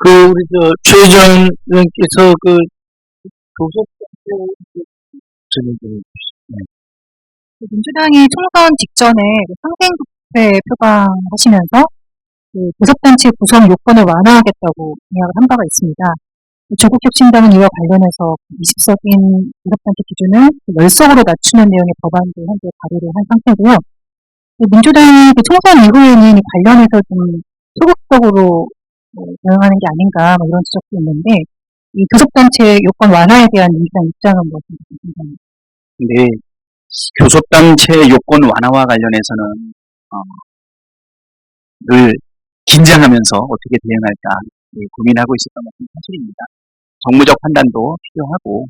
우리 최 의원께서 교섭 전에 네. 민주당이 총선 직전에 상생부패 표방하시면서 교섭단체 구성 요건을 완화하겠다고 공약을 한 바가 있습니다. 조국혁신당은 이와 관련해서 20석인 교섭단체 기준을 10석으로 낮추는 내용의 법안도 현재 발의를 한 상태고요. 민주당이 총선 이후에는 관련해서 좀 소극적으로 대응하는 게 아닌가 이런 지적도 있는데, 이 교섭단체 요건 완화에 대한 입장은 무엇인지. 네, 교섭단체 요건 완화와 관련해서는 늘 긴장하면서 어떻게 대응할까 고민하고 있었던 것은 사실입니다. 정무적 판단도 필요하고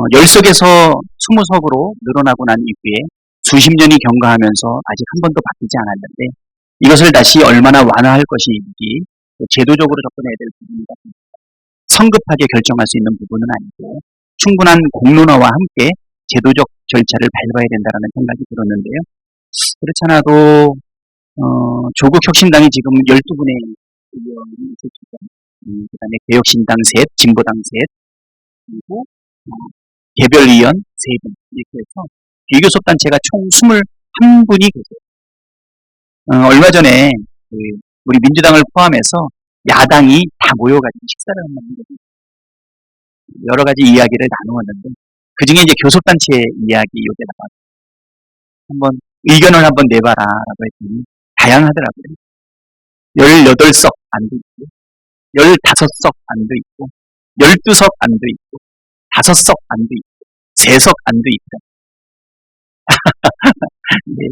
10석에서 20석으로 늘어나고 난 이후에 수십 년이 경과하면서 아직 한 번도 바뀌지 않았는데, 이것을 다시 얼마나 완화할 것인지 제도적으로 접근해야 될 부분이다. 성급하게 결정할 수 있는 부분은 아니고 충분한 공론화와 함께 제도적 절차를 밟아야 된다는 생각이 들었는데요. 그렇지 않아도 조국 혁신당이 지금 12분의 의원이 있었죠. 그 다음에 개혁신당 셋, 진보당 셋, 그리고 개별의원 3분, 이렇게 해서 비교섭단체가 총 21분이 계세요. 얼마 전에 우리 민주당을 포함해서 야당이 다 모여가지고 식사를 했는데 여러 가지 이야기를 나누었는데, 그 중에 이제 교섭단체 이야기 여기에다가 한번 의견을 한번 내봐라라고 했더니 다양하더라고요. 18석 안도 있고, 15석 안도 있고, 12석 안도 있고, 5석 안도 있고, 3석 안도 있고. 네.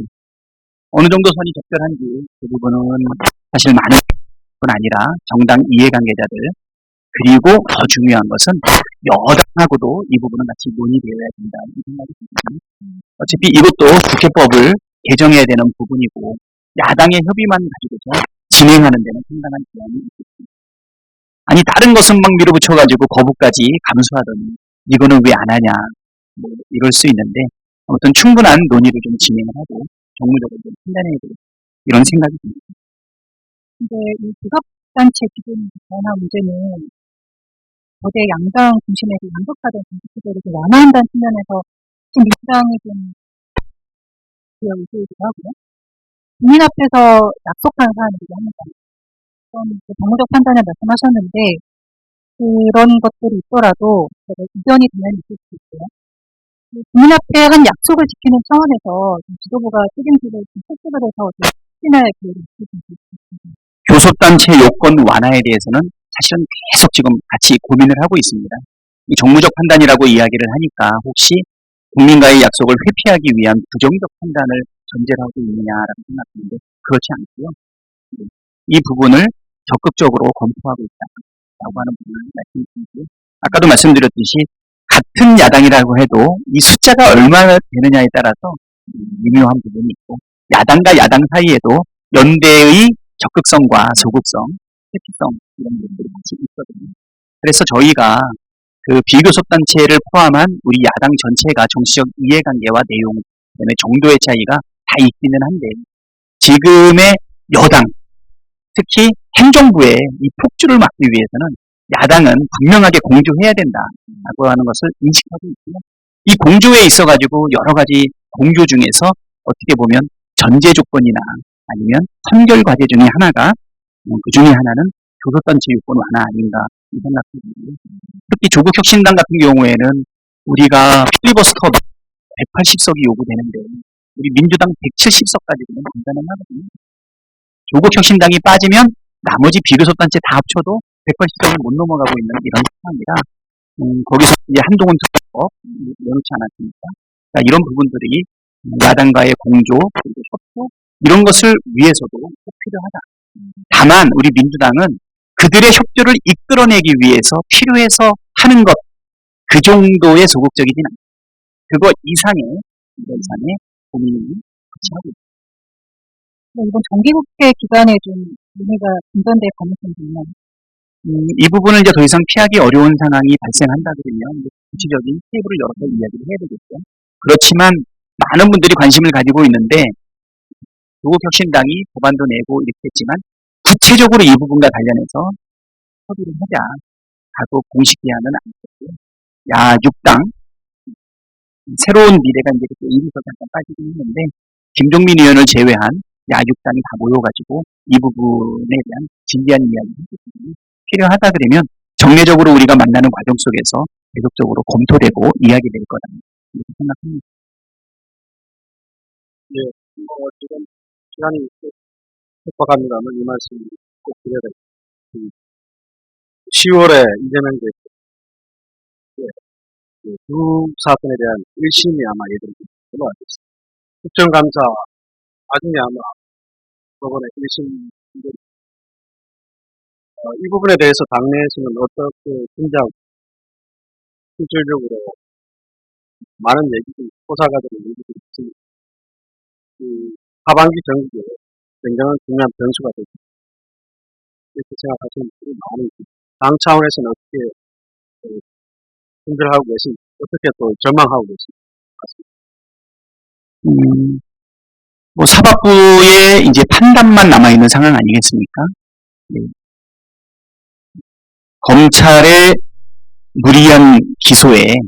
어느 정도 선이 적절한지 그 부분은 사실 많은 뿐 아니라 정당 이해관계자들, 그리고 더 중요한 것은 여당하고도 이 부분은 같이 논의되어야 된다는 생각이 듭니다. 어차피 이것도 국회법을 개정해야 되는 부분이고 야당의 협의만 가지고서 진행하는 데는 상당한 제한이 있습니다. 아니 다른 것은 막 밀어붙여가지고 거부까지 감수하더니 이거는 왜 안 하냐 이럴 수 있는데, 아무튼 충분한 논의를 좀 진행을 하고 정무적으로 좀 판단해야 되겠다 이런 생각이 듭니다. 근데 이 교섭단체 기준 완화 문제는 거대 양당 중심에서 양극화된 정치구도를 완화한다는 측면에서 지금 민주당이 좀 의지이기도 하고요. 국민 앞에서 약속한 사안이기도 합니다. 그런 정무적 판단을 말씀하셨는데, 그런 것들이 있더라도 이견이 되면 있을 수 있고요. 국민 앞에 한 약속을 지키는 차원에서 지도부가 책임지고 실수를 해서 확진할 기회를 있을 수 있습니다. 교섭단체 요건 완화에 대해서는 사실은 계속 지금 같이 고민을 하고 있습니다. 이 정무적 판단이라고 이야기를 하니까 혹시 국민과의 약속을 회피하기 위한 부정적 판단을 전제로 하고 있느냐라고 생각하는데 그렇지 않고요. 이 부분을 적극적으로 검토하고 있다라고 하는 부분을 말씀드리고요. 아까도 말씀드렸듯이 같은 야당이라고 해도 이 숫자가 얼마나 되느냐에 따라서 미묘한 부분이 있고, 야당과 야당 사이에도 연대의 적극성과 소극성, 회피성 이런 부분들이 같이 있거든요. 그래서 저희가 그 비교섭단체를 포함한 우리 야당 전체가 정치적 이해관계와 내용, 그다음에 정도의 차이가 다 있기는 한데, 지금의 여당, 특히 행정부의 이 폭주를 막기 위해서는 야당은 분명하게 공조해야 된다라고 하는 것을 인식하고 있고요. 이 공조에 있어가지고 여러 가지 공조 중에서 어떻게 보면 전제 조건이나 아니면 선결 과제 중에 하나가 그 중에 하나는 교섭단체 요건 완화 아닌가 생각합니다. 특히 조국 혁신당 같은 경우에는 우리가 필리버스터 180석이 요구되는데 우리 민주당 170석까지는 불가능하거든요. 조국 혁신당이 빠지면 나머지 비교섭단체 다 합쳐도 180석을 못 넘어가고 있는 이런 상황이라 거기서 이제 한동훈 특법 내놓지 않았습니까? 그러니까 이런 부분들이 야당과의 공조 그리고 협조 이런 것을 위해서도 꼭 필요하다. 다만 우리 민주당은 그들의 협조를 이끌어내기 위해서 필요해서 하는 것, 그 정도의 소극적이진 않다. 그거 이상의 고민을 같이 하고 있습니다. 이번 정기국회 기간에 좀 논의가 진전될 가능성이 있나요? 이 부분을 이제 더 이상 피하기 어려운 상황이 발생한다거든요. 구체적인 테이블을 열어서 이야기를 해야 되겠죠. 그렇지만 많은 분들이 관심을 가지고 있는데 조국 혁신당이 법안도 내고 이렇게 했지만 구체적으로 이 부분과 관련해서 협의를 하자 하고 공식 제안은 안 됐고요. 야6당 새로운 미래가 이제 그때 일부서 잠깐 빠지긴 했는데 김종민 의원을 제외한 야6당이 다 모여가지고 이 부분에 대한 진지한 이야기를 했거든요. 필요하다 그러면 정례적으로 우리가 만나는 과정 속에서 계속적으로 검토되고 이야기될 거다 이렇게 생각합니다. 지금 시간이 촉박합니다만 이 말씀 꼭 드려야 됩니다. 10월에 이재명 대표 두 사건에 대한 1심이 아마 예정된 걸로 알고 있습니다. 국정감사 나중에 아마 법원의 1심 이 부분에 대해서 당내에서는 어떻게 진작 실질적으로 많은 얘기들이 호사가되는 얘기들이 있습니다. 하반기 정국에 굉장히 중요한 변수가 되고 이렇게 생각하시는 분들이 많이 있습니다. 당 차원에서는 어떻게 분별하고 계십니까? 어떻게 또 전망하고 계십니까? 뭐 사법부의 이제 판단만 남아있는 상황 아니겠습니까? 네. 검찰의 무리한 기소에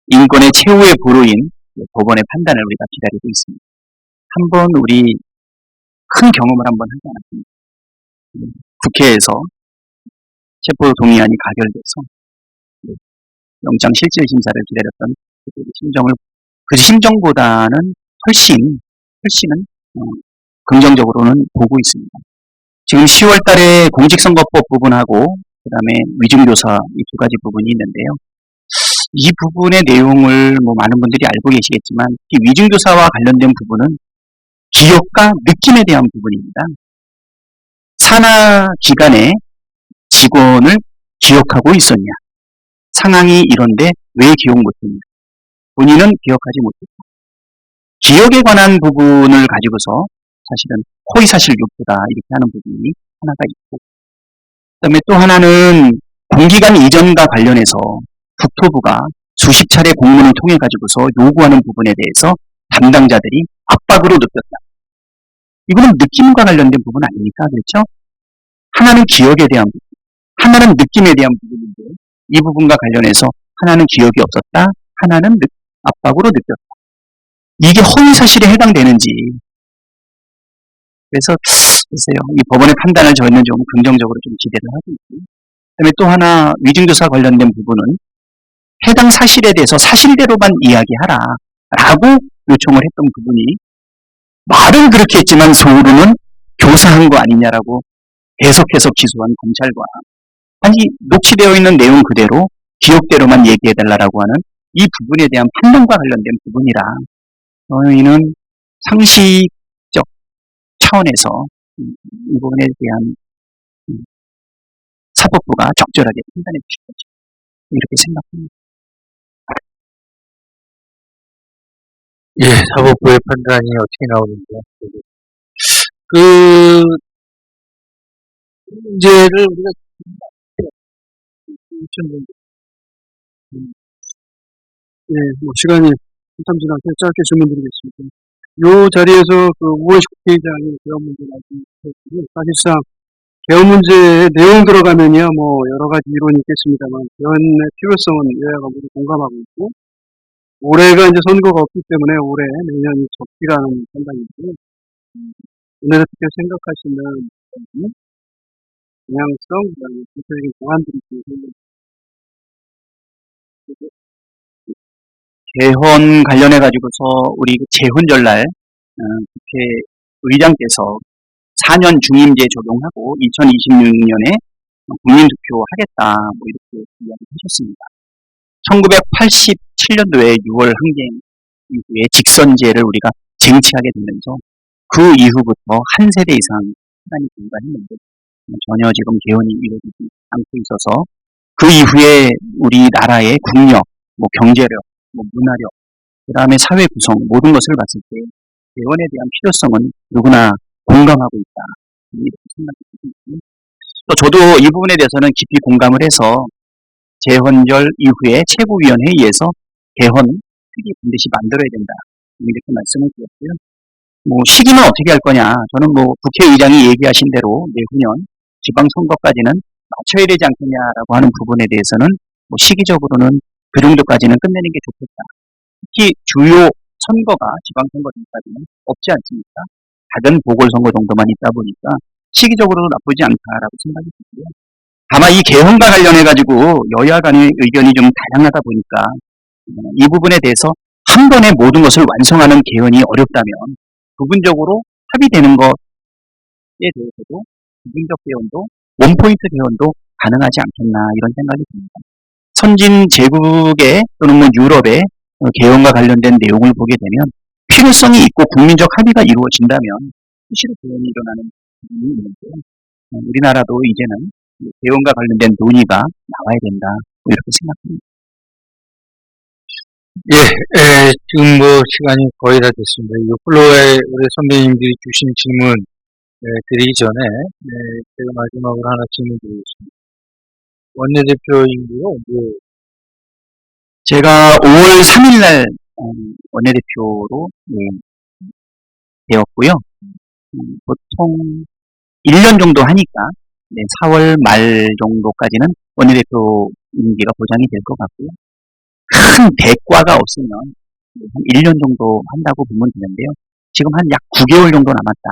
인권의 최후의 보루인 법원의 판단을 우리가 기다리고 있습니다. 한번 우리 큰 경험을 한번 하지 않았습니까? 국회에서 체포동의안이 가결돼서 영장실질심사를 기다렸던 그 심정보다는 훨씬은 긍정적으로는 보고 있습니다. 지금 10월 달에 공직선거법 부분하고 그 다음에 위중교사 이 두 가지 부분이 있는데요. 이 부분의 내용을 뭐 많은 분들이 알고 계시겠지만 이 위중교사와 관련된 부분은 기억과 느낌에 대한 부분입니다. 산하 기관의 직원을 기억하고 있었냐? 상황이 이런데 왜 기억 못했냐? 본인은 기억하지 못했다. 기억에 관한 부분을 가지고서 사실은 허위사실 유포다 이렇게 하는 부분이 하나가 있고 그다음에 또 하나는 공기관 이전과 관련해서 국토부가 수십 차례 공문을 통해 가지고서 요구하는 부분에 대해서 담당자들이 압박으로 느꼈다. 이거는 느낌과 관련된 부분 아닙니까? 그렇죠? 하나는 기억에 대한 부분, 하나는 느낌에 대한 부분인데 이 부분과 관련해서 하나는 기억이 없었다, 하나는 압박으로 느꼈다. 이게 허위사실에 해당되는지 그래서 보세요. 이 법원의 판단을 저희는 좀 긍정적으로 좀 기대를 하고 있고 그다음에 또 하나 위중교사 관련된 부분은 해당 사실에 대해서 사실대로만 이야기하라 라고 요청을 했던 부분이 말은 그렇게 했지만 속으로는 교사한 거 아니냐라고 계속해서 기소한 검찰과 아니 녹취되어 있는 내용 그대로 기억대로만 얘기해달라고 하는 이 부분에 대한 판단과 관련된 부분이라 저희는 상식적 차원에서 이 부분에 대한 사법부가 적절하게 판단해 주실 거죠. 이렇게 생각합니다. 예, 사법부의 판단이 어떻게 나오는지. 그 문제를 우리가 예, 뭐 시간이 참 지나서 짧게 질문드리겠습니다. 요 자리에서 그 우원식 국회의장이 개헌 문제 말씀하셨고요. 사실상 개헌 문제의 내용 들어가면요, 뭐 여러 가지 이론이 있겠습니다만 개헌의 필요성은 여야가 모두 공감하고 있고 올해가 이제 선거가 없기 때문에 올해 내년이 적기라는 판단이고요. 오늘 어떻게 생각하시는 방향성, 그다음에 구체적인 방안들이 있습니다. 개헌 관련해 가지고서 우리 재헌절날 국회의장께서 4년 중임제 적용하고 2026년에 국민투표 하겠다 뭐 이렇게 이야기하셨습니다. 1987년도에 6월 항쟁 이후에 직선제를 우리가 쟁취하게 되면서 그 이후부터 한 세대 이상 시간이 불과했는데 전혀 지금 개헌이 이루어지지 않고 있어서 그 이후에 우리나라의 국력, 뭐 경제력, 뭐 문화력, 그 다음에 사회 구성 모든 것을 봤을 때 개헌에 대한 필요성은 누구나 공감하고 있다. 이렇게 생각합니다. 또 저도 이 부분에 대해서는 깊이 공감을 해서 재헌절 이후에 최고위원회의에서 개헌 특위 반드시 만들어야 된다. 이렇게 말씀을 드렸고요. 뭐 시기는 어떻게 할 거냐? 저는 뭐 국회의장이 얘기하신 대로 내후년 지방선거까지는 맞춰야 되지 않겠냐라고 하는 부분에 대해서는 뭐 시기적으로는 그 정도까지는 끝내는 게 좋겠다. 특히 주요 선거가 지방선거 전까지는 없지 않습니까? 작은 보궐선거 정도만 있다 보니까 시기적으로도 나쁘지 않다라고 생각이 들고요. 다만 이 개헌과 관련해 가지고 여야 간의 의견이 좀 다양하다 보니까 이 부분에 대해서 한 번에 모든 것을 완성하는 개헌이 어렵다면 부분적으로 합의되는 것에 대해서도 부분적 개헌도 원포인트 개헌도 가능하지 않겠나 이런 생각이 듭니다. 선진 제국의 또는 뭐 유럽의 개헌과 관련된 내용을 보게 되면 필요성이 있고 국민적 합의가 이루어진다면 수시로 개헌이 일어나는 부분이 있는데요. 우리나라도 이제는 개헌과 관련된 논의가 나와야 된다 뭐 이렇게 생각합니다. 예, 지금 뭐 시간이 거의 다 됐습니다. 이 플로어에 우리 선배님들이 주신 질문 드리기 전에 제가 마지막으로 하나 질문 드리겠습니다. 원내대표인데요. 제가 5월 3일 날 원내대표로 되었고요. 보통 1년 정도 하니까 4월 말 정도까지는 원내대표 임기가 보장이 될 것 같고요. 큰 대과가 없으면 한 1년 정도 한다고 보면 되는데요. 지금 한 약 9개월 정도 남았다.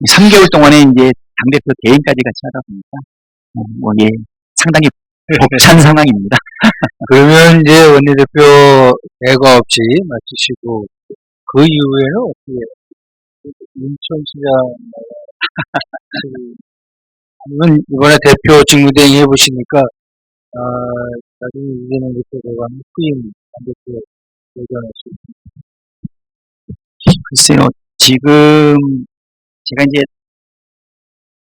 3개월 동안에 이제 당대표 대행까지 같이 하다 보니까 뭐 상당히 벅찬 상황입니다. 그러면 이제 원내대표 대과 없이 마치시고 그 이후에는 어떻게 인천시장 아니면 이번에 대표 직무대행 해보시니까 나중에 이재명 대표가 후임 당대표 도전할 수 글쎄요, 지금 제가 이제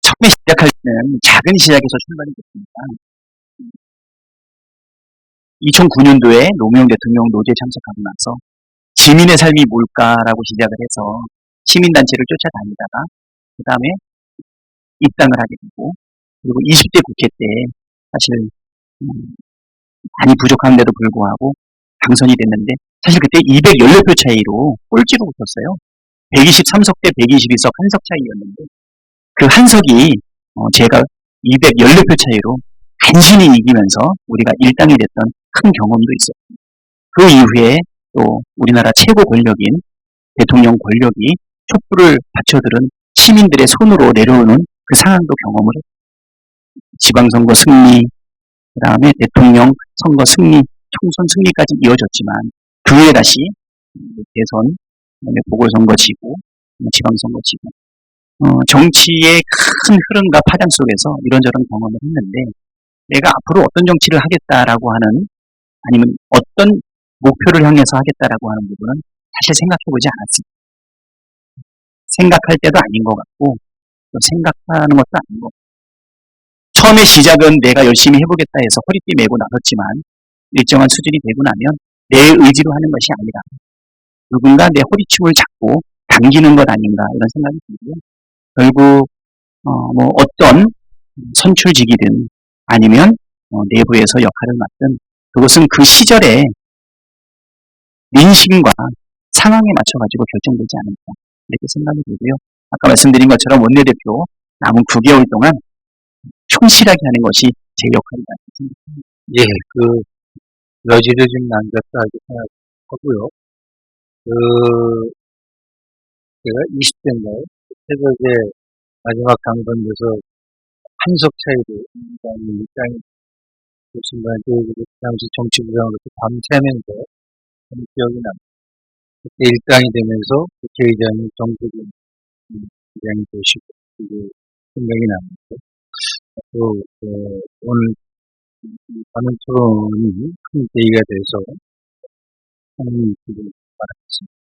처음에 시작할 때는 작은 시작에서 출발이 됐습니다. 2009년도에 노무현 대통령 노조에 참석하고 나서 시민의 삶이 뭘까라고 시작을 해서 시민단체를 쫓아다니다가 그 다음에 입당을 하게 되고 그리고 20대 국회 때 사실 많이 부족한데도 불구하고 당선이 됐는데 사실 그때 214표 차이로 꼴찌로 붙었어요. 123석 대 122석 한 석 차이였는데 그 한 석이 제가 214표 차이로 간신히 이기면서 우리가 일당이 됐던 큰 경험도 있었습니다. 그 이후에 또 우리나라 최고 권력인 대통령 권력이 촛불을 받쳐들은 시민들의 손으로 내려오는 그 상황도 경험을 했습니다. 지방선거 승리, 그 다음에 대통령 선거 승리, 총선 승리까지 이어졌지만 그 후에 다시 대선, 그다음에 보궐선거 지고, 지방선거 지고 정치의 큰 흐름과 파장 속에서 이런저런 경험을 했는데 내가 앞으로 어떤 정치를 하겠다라고 하는 아니면 어떤 목표를 향해서 하겠다라고 하는 부분은 사실 생각해보지 않았습니다. 생각할 때도 아닌 것 같고 또 생각하는 것도 아닌 것 같고 처음에 시작은 내가 열심히 해보겠다 해서 허리띠 메고 나섰지만 일정한 수준이 되고 나면 내 의지로 하는 것이 아니라 누군가 내 허리춤을 잡고 당기는 것 아닌가 이런 생각이 들고요. 결국 뭐 어떤 선출직이든 아니면 내부에서 역할을 맡든 그것은 그 시절의 민심과 상황에 맞춰가지고 결정되지 않을까 이렇게 생각이 들고요. 아까 말씀드린 것처럼 원내대표 남은 9개월 동안 충실하게 하는 것이 제 역할이다 생각합니다. 예, 여지를 좀 남겼다 이렇게 생각하고요. 제가 20대인가요? 새벽에 마지막 당선돼서 한 석 차이로 일당이 교수님한테 그 당시 정치부장으로 밤새면서 하는 기억이 납니다. 그때 일당이 되면서 국회의장이 정부인 의장이 되시고 그게 생각이 납니다. 또 오늘 하는 토론이 큰 계기가 돼서 하는 일을 바라겠습니다.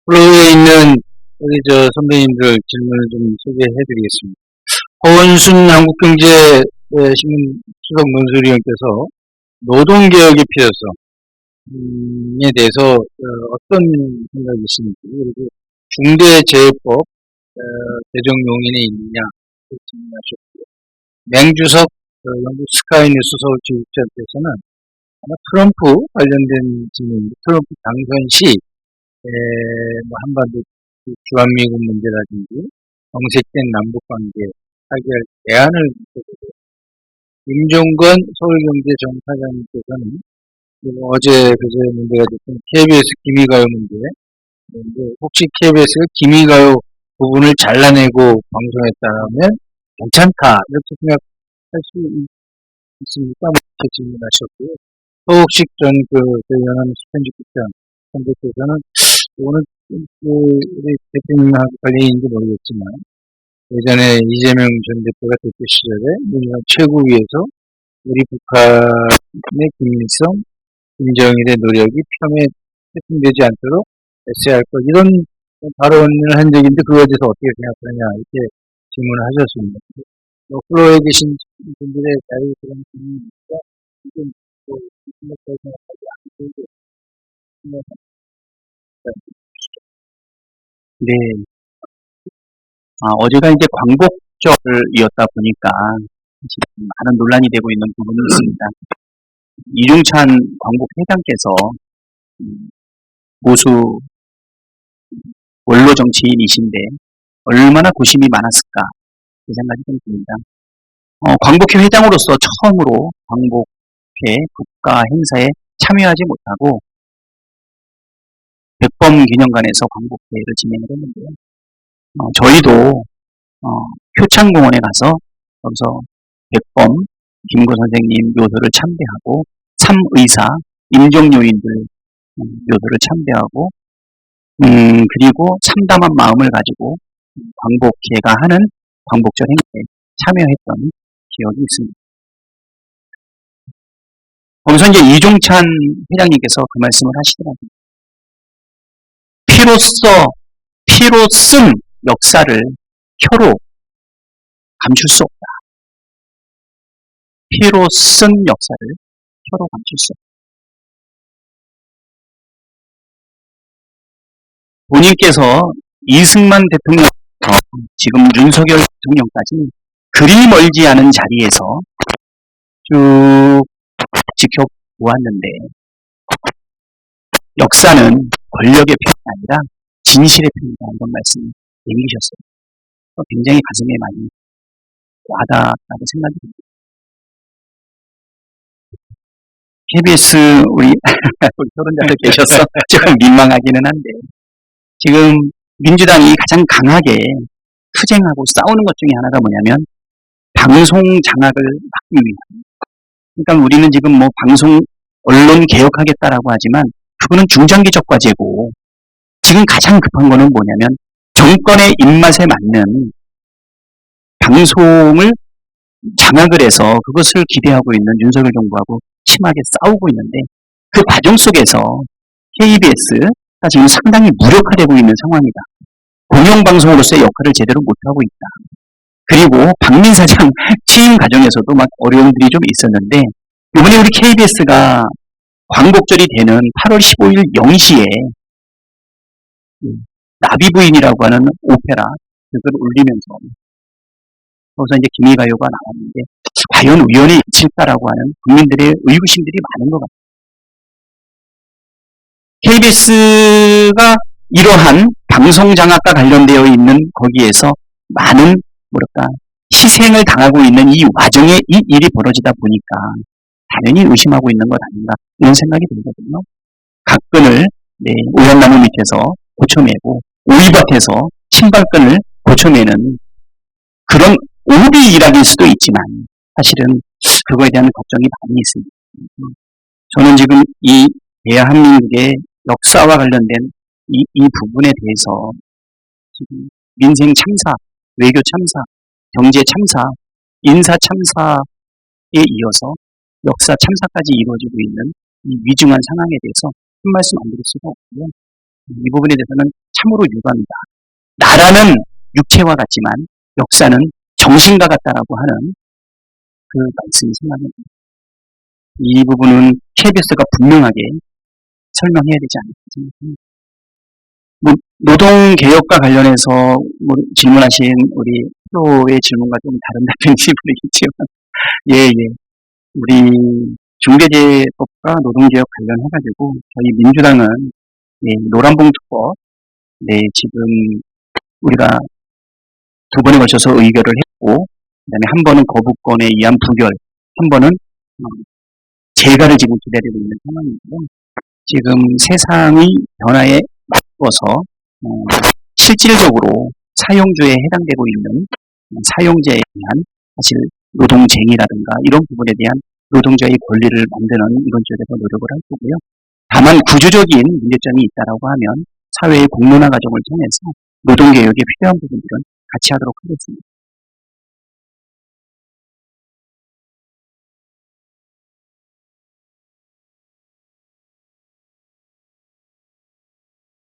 플로우에 있는 우리 선배님들 질문을 좀 소개해드리겠습니다. 허원순 한국경제신문 수석 논술위원께서 노동개혁의 필요성에 대해서 어떤 생각이 있습니까? 그리고 중대재해법 개정 용인에 있느냐 질문하셨고요. 맹주석 영국 스카이뉴스 서울 지국자께서는 아마 트럼프 관련된 질문입니다. 트럼프 당선 시 한반도 주한미군 문제라든지 정색된 남북관계 타결 대안을 냈거든요. 임종건 서울경제정사장님께서는 어제 그제 문제가 됐던 KBS 기미가요 문제, 혹시 KBS가 기미가요 부분을 잘라내고 방송했다면 괜찮다 이렇게 생각할 수 있습니까? 이렇게 질문하셨고요. 서욱식 전 연합뉴스 편집국장 선배께서는 이거는 우리 대표님하고 관련인지 모르겠지만 예전에 이재명 전 대표가 대표 시절에 민주당 최고위에서 우리 북한의 김일성, 김정일의 노력이 폄훼 해킹되지 않도록 애써야 할 것 이런 발언을 한 적인데 그거에 대해서 어떻게 생각하느냐 이렇게 질문을 하셨습니다. 플로에 계신 분들의 자유 그런 질문이니까 지금 생각하지 않고 네. 어제가 이제 광복절이었다 보니까 지금 많은 논란이 되고 있는 부분이 있습니다. 이중찬 광복회장께서 보수 원로 정치인이신데 얼마나 고심이 많았을까 그 생각이 좀 듭니다. 광복회 회장으로서 처음으로 광복회 국가 행사에 참여하지 못하고 백범 기념관에서 광복회를 진행을 했는데요. 저희도 표창공원에 가서 거기서 백범 김구 선생님 묘소를 참배하고 참의사 임종요인들 묘소를 참배하고 그리고 참담한 마음을 가지고 광복회가 하는 광복절 행사에 참여했던 기억이 있습니다. 거기서 이제 이종찬 회장님께서 그 말씀을 하시더라고요. 피로 쓴 역사를 혀로 감출 수 없다. 피로 쓴 역사를 혀로 감출 수 없다. 본인께서 이승만 대통령부터 지금 윤석열 대통령까지 그리 멀지 않은 자리에서 쭉 지켜보았는데 역사는 권력의 편이 아니라 진실의 편이다 이런 말씀을 남기셨어요. 굉장히 가슴에 많이 와닿았다고 생각이 듭니다. KBS 우리 토론자들 계셔서 조금 민망하기는 한데 지금 민주당이 가장 강하게 투쟁하고 싸우는 것 중에 하나가 뭐냐면 방송 장악을 막기 위한. 그러니까 우리는 지금 뭐 방송 언론 개혁하겠다라고 하지만 그거는 중장기적 과제고 지금 가장 급한 거는 뭐냐면 정권의 입맛에 맞는 방송을 장악을 해서 그것을 기대하고 있는 윤석열 정부하고 심하게 싸우고 있는데 그 과정 속에서 KBS가 지금 상당히 무력화되고 있는 상황이다. 공영방송으로서의 역할을 제대로 못하고 있다. 그리고 박민 사장 취임 과정에서도 막 어려움들이 좀 있었는데 이번에 우리 KBS가 광복절이 되는 8월 15일 0시에 나비부인이라고 하는 오페라 그걸 올리면서 거기서 이제 기미가요가 나왔는데 과연 우연히 있을까라고 하는 국민들의 의구심들이 많은 것 같아요. KBS가 이러한 방송 장악과 관련되어 있는 거기에서 많은 희생을 당하고 있는 이 와중에 이 일이 벌어지다 보니까 당연히 의심하고 있는 것 아닌가 이런 생각이 들거든요. 각근을 오얏나무 밑에서 고쳐내고 오이밭에서 신발끈을 고쳐내는 그런 오비 일학일 수도 있지만 사실은 그거에 대한 걱정이 많이 있습니다. 저는 지금 이 대한민국의 역사와 관련된 이 부분에 대해서 지금 민생 참사, 외교 참사, 경제 참사, 인사 참사에 이어서 역사 참사까지 이루어지고 있는 이 위중한 상황에 대해서 한 말씀 안 드릴 수가 없고요. 이 부분에 대해서는 참으로 유감이다. 나라는 육체와 같지만 역사는 정신과 같다라고 하는 그 말씀이 생각납니다. 이 부분은 KBS가 분명하게 설명해야 되지 않을까 생각합니다. 노동개혁과 관련해서 질문하신 우리 프로의 질문과 좀 다른 답변인지 모르겠지만 우리 중대재해법과 노동개혁 관련해가지고 저희 민주당은 노란봉투법 네, 지금 우리가 두 번에 걸쳐서 의결을 했고, 그다음에 한 번은 거부권에 의한 부결, 한 번은 재가를 지금 기다리고 있는 상황이고요. 지금 세상의 변화에 맞춰서 실질적으로 사용주에 해당되고 있는 사용자에 대한 사실 노동쟁의라든가 이런 부분에 대한 노동자의 권리를 만드는 이번 쪽에서 노력을 할 거고요. 다만 구조적인 문제점이 있다라고 하면 사회의 공론화 과정을 통해서 노동개혁에 필요한 부분들은 같이 하도록 하겠습니다.